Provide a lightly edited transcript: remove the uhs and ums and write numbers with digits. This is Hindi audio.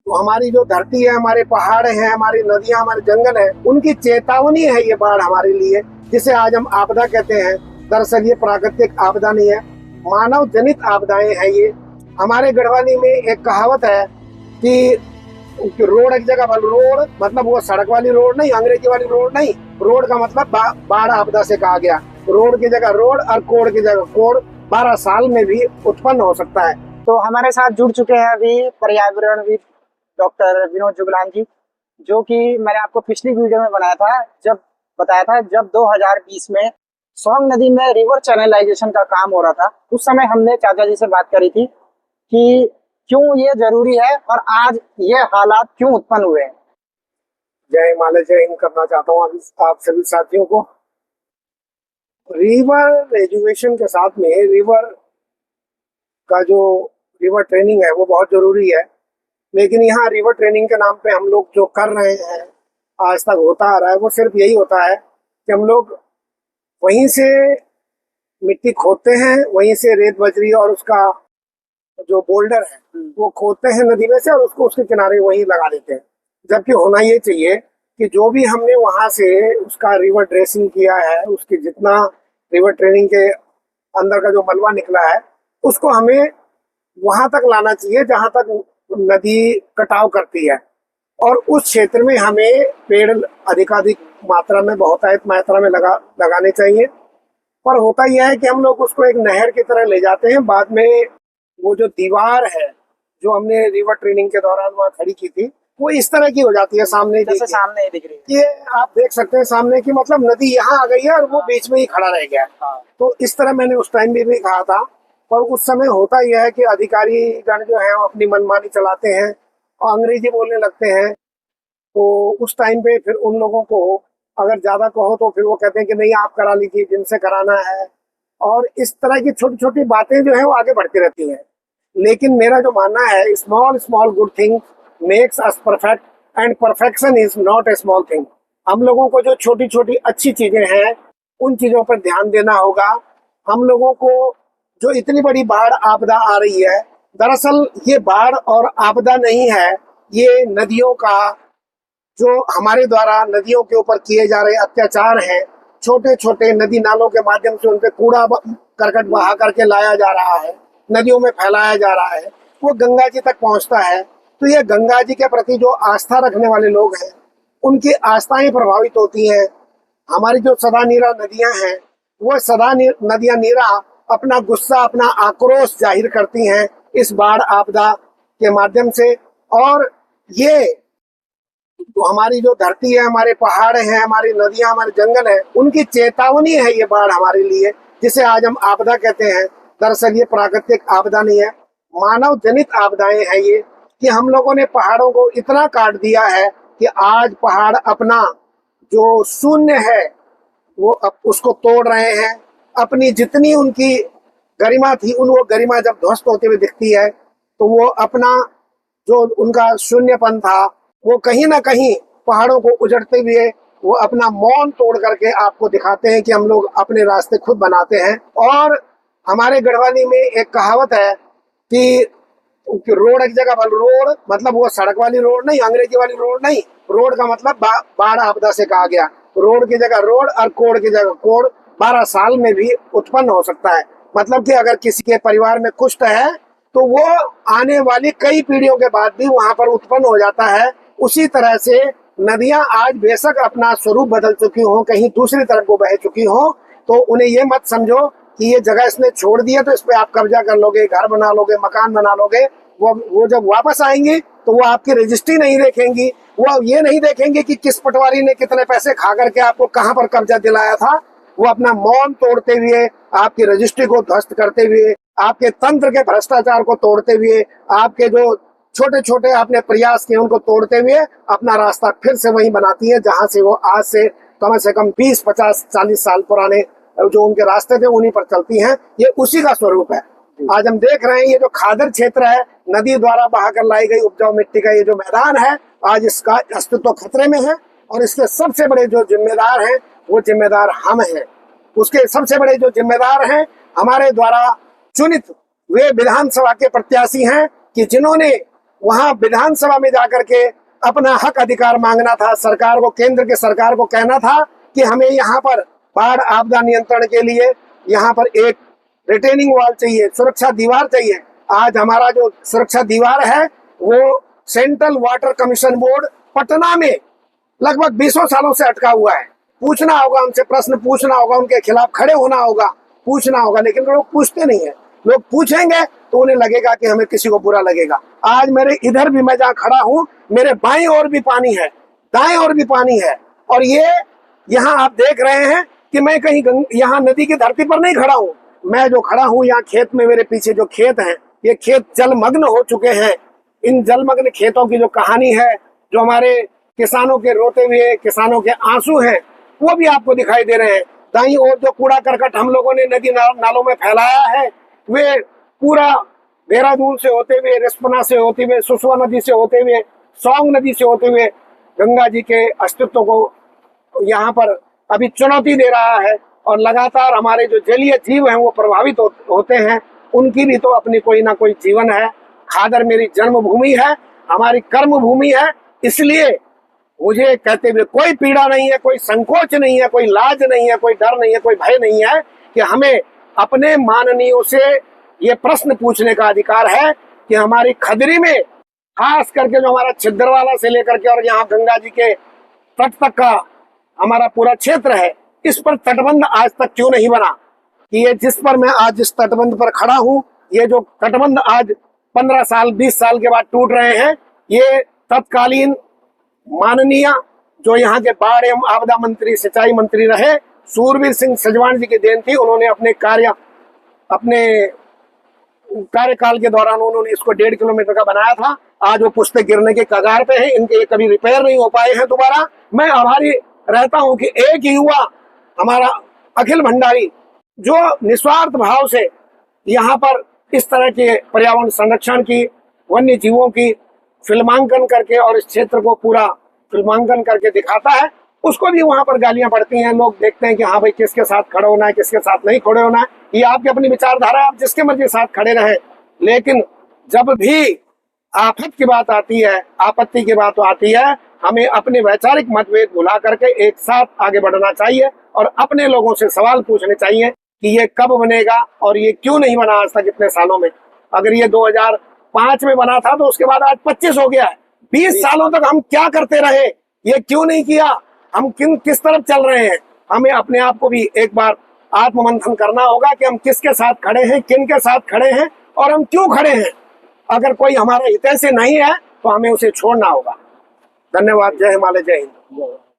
तो हमारी जो धरती है, हमारे पहाड़ हैं, हमारी नदियां, हमारे जंगल है, उनकी चेतावनी है ये बाढ़ हमारे लिए, जिसे आज हम आपदा कहते हैं। दरअसल ये प्राकृतिक आपदा नहीं है, मानव जनित आपदाएं हैं ये। हमारे गढ़वाली में एक कहावत है कि रोड एक जगह रोड मतलब वो सड़क वाली रोड नहीं, अंग्रेजी वाली रोड नहीं। रोड का मतलब बाढ़ आपदा से कहा गया। रोड की जगह रोड और कोड़ की जगह कोड़ 12 साल में भी उत्पन्न हो सकता है। तो हमारे साथ जुड़ चुके हैं अभी पर्यावरणविद डॉक्टर विनोद जुगलान जी, जो कि मैंने आपको पिछली वीडियो में बताया था जब 2020 में सोंग नदी में रिवर चैनलाइजेशन का काम हो रहा था। उस समय हमने चाचा जी से बात करी थी कि क्यों ये जरूरी है और आज ये हालात क्यों उत्पन्न हुए हैं। जय हिमालय, जय हिंद करना चाहता हूँ आप सभी साथियों को। रिवर एजुकेशन के साथ में रिवर का जो रिवर ट्रेनिंग है वो बहुत जरूरी है, लेकिन यहाँ रिवर ट्रेनिंग के नाम पे हम लोग जो कर रहे हैं, आज तक होता आ रहा है, वो सिर्फ यही होता है कि हम लोग वहीं से मिट्टी खोदते हैं, वहीं से रेत बजरी और उसका जो बोल्डर है वो खोदते हैं नदी में से और उसको उसके किनारे वहीं लगा देते हैं। जबकि होना ये चाहिए कि जो भी हमने वहां से उसका रिवर ड्रेसिंग किया है, उसकी जितना रिवर ट्रेनिंग के अंदर का जो मलबा निकला है, उसको हमें वहां तक लाना चाहिए जहां तक नदी कटाव करती है। और उस क्षेत्र में हमें पेड़ अधिकाधिक मात्रा में, बहुतायत मात्रा में लगाने चाहिए। पर होता यह है कि हम लोग उसको एक नहर की तरह ले जाते हैं। बाद में वो जो दीवार है जो हमने रिवर ट्रेनिंग के दौरान वहाँ खड़ी की थी, वो इस तरह की हो जाती है। सामने जैसे सामने ही दिख रही है, ये आप देख सकते हैं सामने की, मतलब नदी यहाँ आ गई है और वो बीच में ही खड़ा रह गया। तो इस तरह मैंने उस टाइम भी कहा था। पर उस समय होता यह है कि अधिकारी गण जो है अपनी मनमानी चलाते हैं और अंग्रेजी बोलने लगते हैं। तो उस टाइम पे फिर उन लोगों को अगर ज्यादा कहो तो फिर वो कहते हैं कि नहीं, आप करा लीजिए जिनसे कराना है। और इस तरह की छोटी छोटी बातें जो है वो आगे बढ़ती रहती हैं। लेकिन मेरा जो मानना है, small small good thing makes us perfect and perfection is not a small thing. हम लोगों को जो छोटी छोटी अच्छी चीजें हैं उन चीजों पर ध्यान देना होगा। हम लोगों को जो इतनी बड़ी बाढ़ आपदा आ रही है, दरअसल ये बाढ़ और आपदा नहीं है, ये नदियों का जो हमारे द्वारा नदियों के ऊपर किए जा रहे अत्याचार हैं। छोटे छोटे नदी नालों के माध्यम से उन पे कूड़ा करकट बहा करके लाया जा रहा है, नदियों में फैलाया जा रहा है, वो गंगा जी तक पहुंचता है। तो ये गंगा जी के प्रति जो आस्था रखने वाले लोग हैं उनकी आस्थाएं प्रभावित होती हैं। हमारी जो सदा नीरा नदियां हैं, वो सदा नदियां नीरा अपना गुस्सा, अपना आक्रोश जाहिर करती हैं इस बाढ़ आपदा के माध्यम से। और ये तो हमारी जो धरती है, हमारे पहाड़ हैं, हमारी नदियां, हमारे जंगल है, उनकी चेतावनी है ये बाढ़ हमारे लिए, जिसे आज हम आपदा कहते हैं। दरअसल ये प्राकृतिक आपदा नहीं है, मानव जनित आपदाएं हैं ये, कि हम लोगों ने पहाड़ों को इतना काट दिया है कि आज पहाड़ अपना जो शून्य है वो उसको तोड़ रहे हैं। अपनी जितनी उनकी गरिमा थी, वो गरिमा जब ध्वस्त होते हुए दिखती है, तो वो अपना जो उनका शून्यपन था वो कहीं ना कहीं पहाड़ों को उजड़ते हुए वो अपना मौन तोड़ करके आपको दिखाते हैं कि हम लोग अपने रास्ते खुद बनाते हैं। और हमारे गढ़वाली में एक कहावत है कि रोड एक जगह रोड मतलब वो सड़क वाली रोड नहीं, अंग्रेजी वाली रोड नहीं। रोड का मतलब बाढ़ आपदा से कहा गया। रोड की जगह रोड और कोड़ की जगह कोड़ 12 साल में भी उत्पन्न हो सकता है। मतलब कि अगर किसी के परिवार में कुष्ठ है तो वो आने वाली कई पीढ़ियों के बाद भी वहां पर उत्पन्न हो जाता है। उसी तरह से नदियां आज बेशक अपना स्वरूप बदल चुकी हो, कहीं दूसरी तरफ को बह चुकी हो, तो उन्हें ये मत समझो कि ये जगह इसने छोड़ दी है तो इस पे आप कब्जा कर लोगे, घर बना लोगे, मकान बना लोगे। वो जब वापस आएंगी तो वो आपकी रजिस्ट्री नहीं देखेंगी, वो ये नहीं देखेंगे कि किस पटवारी ने कितने पैसे खा करके आपको कहाँ पर कब्जा दिलाया था। वो अपना मौन तोड़ते हुए, आपकी रजिस्ट्री को ध्वस्त करते हुए, आपके तंत्र के भ्रष्टाचार को तोड़ते हुए, आपके जो छोटे छोटे आपने प्रयास किए उनको तोड़ते हुए अपना रास्ता फिर से वहीं बनाती है जहां से वो आज से कम 20, 50, 40 साल पुराने जो उनके रास्ते थे उन्हीं पर चलती हैं। ये उसी का स्वरूप है। आज हम देख रहे हैं ये जो खादर क्षेत्र है, नदी द्वारा बहाकर लाई गई उपजाऊ मिट्टी का ये जो मैदान है, आज इसका अस्तित्व खतरे में है। और इसके सबसे बड़े जो जिम्मेदार हैं वो जिम्मेदार हम हैं। उसके सबसे बड़े जो जिम्मेदार हैं हमारे द्वारा चुनित वे विधानसभा के प्रत्याशी हैं कि जिन्होंने वहां विधानसभा में जाकर के अपना हक अधिकार मांगना था। सरकार को, केंद्र के सरकार को कहना था कि हमें यहाँ पर बाढ़ आपदा नियंत्रण के लिए यहाँ पर एक रिटेनिंग वॉल चाहिए, सुरक्षा दीवार चाहिए। आज हमारा जो सुरक्षा दीवार है वो central water commission board Patna में लगभग 20 सालों से अटका हुआ है। पूछना होगा उनसे, प्रश्न पूछना होगा, उनके खिलाफ खड़े होना होगा, पूछना होगा, लेकिन लोग पूछते नहीं है। लोग पूछेंगे तो उन्हें लगेगा कि हमें किसी को बुरा लगेगा। आज मेरे इधर भी, मैं जहाँ खड़ा हूँ, मेरे बाईं ओर भी पानी है, दाएं ओर भी पानी है, और ये यहाँ आप देख रहे हैं कि मैं कहीं यहाँ नदी की धरती पर नहीं खड़ा हूँ। मैं जो खड़ा हूँ यहाँ खेत में, मेरे पीछे जो खेत हैं, ये खेत जलमग्न हो चुके हैं। इन जलमग्न खेतों की जो कहानी है, जो हमारे किसानों के रोते हुए, किसानों के आंसू हैं, वो भी आपको दिखाई दे रहे हैं। दाईं ओर जो कूड़ा करकट हम लोगों ने नदी नालों में फैलाया है, वे पूरा देहरादून से होते हुए, रिस्पना से होते हुए, सुसवा नदी से होते हुए, सौंग नदी से होते हुए गंगा जी के अस्तित्व को यहाँ पर अभी चुनौती दे रहा है। और लगातार हमारे जो जलीय जीव हैं वो प्रभावित होते हैं। उनकी भी तो अपनी कोई ना कोई जीवन है। खादर मेरी जन्मभूमि है, हमारी कर्म भूमि है, इसलिए मुझे कहते हुए कोई पीड़ा नहीं है, कोई संकोच नहीं है, कोई लाज नहीं है, कोई डर नहीं है, कोई भय नहीं है कि हमें अपने माननीयों से ये प्रश्न पूछने का अधिकार है कि हमारी खदरी में, खास करके जो हमारा छिद्रवाला से लेकर के और यहाँ गंगा जी के तट तक का हमारा पूरा क्षेत्र है, इस पर तटबंध आज तक क्यों नहीं बना। कि ये जिस पर मैं आज जिस तटबंध पर खड़ा हूँ, ये जो तटबंध आज 15 साल 20 साल के बाद टूट रहे हैं, ये तत्कालीन माननीय जो यहाँ के बाढ़ एवं आपदा मंत्री, सिंचाई मंत्री रहे सूरवीर सिंह सजवान जी की देन थी। उन्होंने अपने कार्यकाल के दौरान उन्होंने इसको 1.5 किलोमीटर का बनाया था। आज वो पुश्ते गिरने के कगार पे हैं, इनके कभी रिपेयर नहीं हो पाए हैं दोबारा। मैं आभारी रहता हूं कि एक युवा हमारा अखिल भंडारी, जो निस्वार्थ भाव से यहाँ पर इस तरह के पर्यावरण संरक्षण की, वन्य जीवों की फिल्मांकन करके और इस क्षेत्र को पूरा फिल्मांकन करके दिखाता है, उसको भी वहां पर गालियां पड़ती हैं। लोग देखते हैं कि हाँ भाई, किसके साथ खड़े होना है, किसके साथ नहीं खड़े होना है, ये आपकी अपनी विचारधारा है, आप जिसके मर्जी साथ खड़े रहें। लेकिन जब भी आफत की बात आती है, आपत्ति की बात आती है, हमें अपने वैचारिक मतभेद भुला करके एक साथ आगे बढ़ना चाहिए और अपने लोगों से सवाल पूछने चाहिए कि ये कब बनेगा और ये क्यों नहीं बना आज तक इतने सालों में। अगर ये 2005 में बना था तो उसके बाद आज 25 हो गया है। 20 सालों तक हम क्या करते रहे, ये क्यों नहीं किया, हम किस तरफ चल रहे हैं। हमें अपने आप को भी एक बार आत्ममंथन करना होगा कि हम किसके साथ खड़े हैं, किन के साथ खड़े हैं और हम क्यों खड़े हैं। अगर कोई हमारा हितैषी नहीं है तो हमें उसे छोड़ना होगा। धन्यवाद। जय हिमालय, जय हिंद।